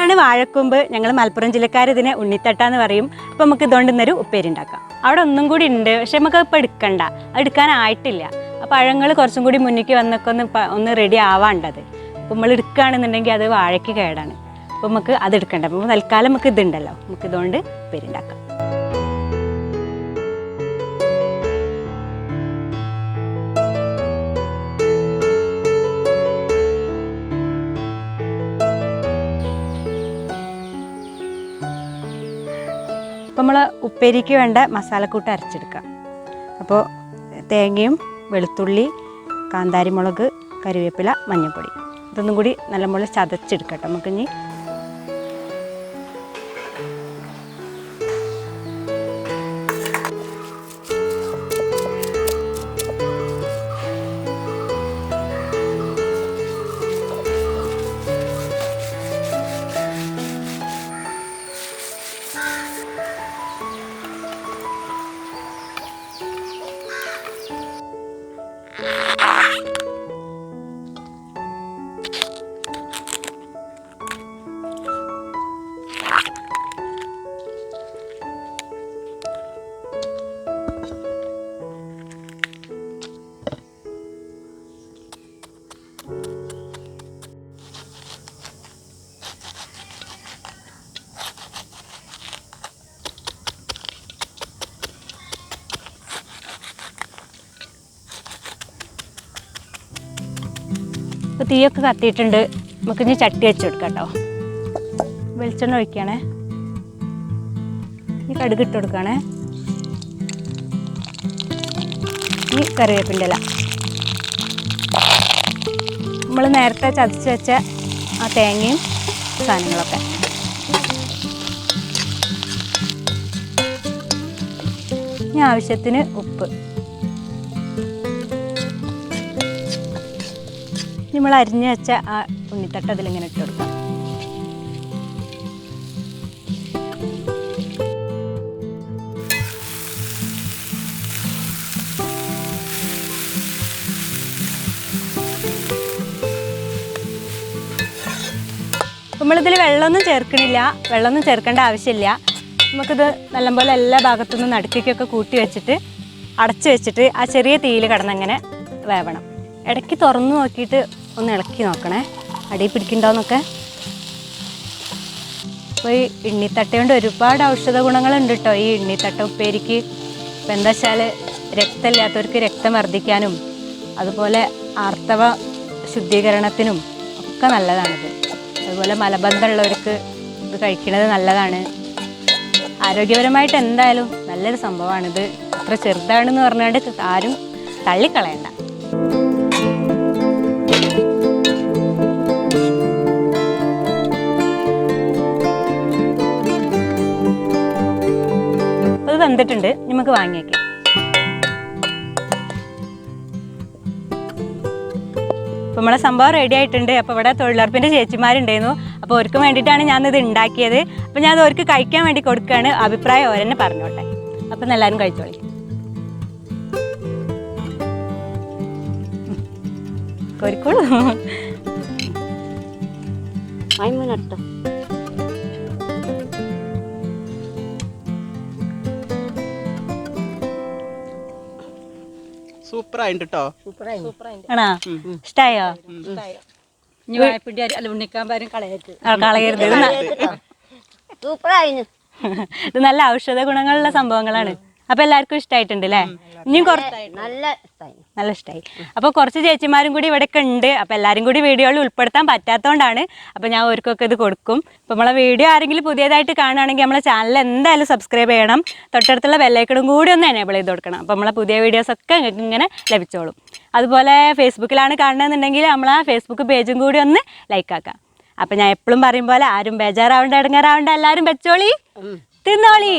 ഇതാണ് വാഴക്കൂമ്പ്. ഞങ്ങൾ മലപ്പുറം ജില്ലക്കാർ ഇതിനെ ഉണ്ണിത്തട്ടാന്ന് പറയും. അപ്പോൾ നമുക്ക് ഇതുകൊണ്ട് ഇന്നൊരു ഉപ്പേരി ഉണ്ടാക്കാം. അവിടെ ഒന്നും കൂടി ഉണ്ട്, പക്ഷെ നമുക്ക് ഇപ്പോൾ എടുക്കണ്ട, അത് എടുക്കാനായിട്ടില്ല. ആ പഴങ്ങൾ കുറച്ചും കൂടി മുന്നിലേക്ക് വന്നൊക്കെ ഒന്ന് റെഡി ആവാണ്ടത്. അപ്പോൾ നമ്മൾ എടുക്കുകയാണെന്നുണ്ടെങ്കിൽ അത് വാഴയ്ക്ക് കേടാണ്. അപ്പോൾ നമുക്ക് അത് എടുക്കണ്ട. അപ്പോൾ തൽക്കാലം നമുക്ക് ഇതുണ്ടല്ലോ, നമുക്ക് ഇതുകൊണ്ട് ഉപ്പേരി ഉണ്ടാക്കാം. അപ്പോൾ നമ്മൾ ഉപ്പേരിക്ക് വേണ്ട മസാലക്കൂട്ട് അരച്ചെടുക്കാം. അപ്പോൾ തേങ്ങയും വെളുത്തുള്ളി, കാന്താരിമുളക്, കറിവേപ്പില, മഞ്ഞൾപ്പൊടി ഇതൊന്നും കൂടി നല്ലപോലെ ചതച്ചെടുക്കട്ടെ. നമുക്കിനി ഇപ്പോൾ തീയൊക്കെ കത്തിയിട്ടുണ്ട്. നമുക്കിനി ചട്ടി വെച്ച് കൊടുക്കാം കേട്ടോ. വെളിച്ചെണ്ണ ഒഴിക്കുകയാണേ. ഈ കടുക് ഇട്ട് കൊടുക്കുകയാണേ. ഈ കറിവേപ്പിൻ്റെ ഇല, നമ്മൾ നേരത്തെ ചതച്ച് വെച്ച ആ തേങ്ങയും സാധനങ്ങളൊക്കെ. ഇനി ആവശ്യത്തിന് ഉപ്പ്. നമ്മൾ അരിഞ്ഞ് വെച്ച ആ ഉണ്ണിത്തട്ട് അതിലിങ്ങനെ ഇട്ട് കൊടുക്കാം. നമ്മളിതിൽ വെള്ളമൊന്നും ചേർക്കണില്ല, വെള്ളമൊന്നും ചേർക്കേണ്ട ആവശ്യമില്ല. നമുക്കിത് നല്ലപോലെ എല്ലാ ഭാഗത്തുനിന്നും നടുക്കൊക്കെ കൂട്ടി വെച്ചിട്ട് അടച്ച് വെച്ചിട്ട് ആ ചെറിയ തീയിൽ കിടന്നങ്ങനെ വേവണം. ഇടയ്ക്ക് തുറന്നു നോക്കിയിട്ട് ഒന്ന് ഇളക്കി നോക്കണേ, അടിയിൽ പിടിക്കണ്ടോന്നൊക്കെ. അപ്പോൾ ഈ എണ്ണിത്തട്ട കൊണ്ട് ഒരുപാട് ഔഷധ ഗുണങ്ങളുണ്ട് കേട്ടോ ഈ എണ്ണിത്തട്ട ഉപ്പേരിക്ക്. ഇപ്പം എന്താ വെച്ചാൽ രക്തമില്ലാത്തവർക്ക് രക്തം വർദ്ധിക്കാനും അതുപോലെ ആർത്തവ ശുദ്ധീകരണത്തിനും ഒക്കെ നല്ലതാണിത്. അതുപോലെ മലബന്ധമുള്ളവർക്ക് ഇത് കഴിക്കുന്നത് നല്ലതാണ്. ആരോഗ്യപരമായിട്ട് എന്തായാലും നല്ലൊരു സംഭവമാണിത്. അത്ര ചെറുതാണെന്ന് പറഞ്ഞുകൊണ്ട് ആരും തള്ളിക്കളയണ്ട. അത് വെന്തിട്ടുണ്ട്, നമുക്ക് വാങ്ങിയേക്കാം. അപ്പോൾ നമ്മളെ സംഭവം റെഡി ആയിട്ടുണ്ട്. അപ്പോൾ ഇവിടെ തൊഴിലുറപ്പിൻ്റെ ചേച്ചിമാരുണ്ടായിരുന്നു. അപ്പോൾ അവർക്ക് വേണ്ടിയിട്ടാണ് ഞാനിത് ഉണ്ടാക്കിയത്. അപ്പോൾ ഞാൻ അത് അവർക്ക് കഴിക്കാൻ വേണ്ടി കൊടുക്കുകയാണ്. അഭിപ്രായം അവരെന്നെ പറഞ്ഞോട്ടെ. അപ്പം എല്ലാവരും കഴിച്ചോളി. കോരിക്കോളൂ. അയിമനട്ടോ സൂപ്പറായിട്ട് കേട്ടോ. ആണോ? ഇഷ്ടായോ? കളയരുത്. ഇത് നല്ല ഔഷധ ഗുണങ്ങളുള്ള സംഭവങ്ങളാണ്. അപ്പൊ എല്ലാവർക്കും ഇഷ്ടമായിട്ടുണ്ട് അല്ലേ? ഇനിയും നല്ല ഇഷ്ടമായി. അപ്പോൾ കുറച്ച് ചേച്ചിമാരും കൂടി ഇവിടെയൊക്കെ ഉണ്ട്. അപ്പോൾ എല്ലാവരും കൂടി വീഡിയോയിൽ ഉൾപ്പെടുത്താൻ പറ്റാത്തതുകൊണ്ടാണ്. അപ്പോൾ ഞാൻ അവർക്കൊക്കെ ഇത് കൊടുക്കും. അപ്പോൾ നമ്മളെ വീഡിയോ ആരെങ്കിലും പുതിയതായിട്ട് കാണുകയാണെങ്കിൽ നമ്മളെ ചാനൽ എന്തായാലും സബ്സ്ക്രൈബ് ചെയ്യണം. തൊട്ടടുത്തുള്ള ബെല്ലൈക്കണും കൂടി ഒന്ന് എനേബിൾ ചെയ്ത് കൊടുക്കണം. അപ്പോൾ നമ്മളെ പുതിയ വീഡിയോസൊക്കെ നിങ്ങൾക്ക് ഇങ്ങനെ ലഭിച്ചോളും. അതുപോലെ ഫേസ്ബുക്കിലാണ് കാണുന്നതെന്നുണ്ടെങ്കിൽ നമ്മളാ ഫേസ്ബുക്ക് പേജും കൂടി ഒന്ന് ലൈക്ക് ആക്കാം. അപ്പം ഞാൻ എപ്പോഴും പറയും പോലെ ആരും ബേജാറാവണ്ട, ഇടങ്ങാറാവണ്ട, എല്ലാവരും വെച്ചോളി, തിന്നോളി.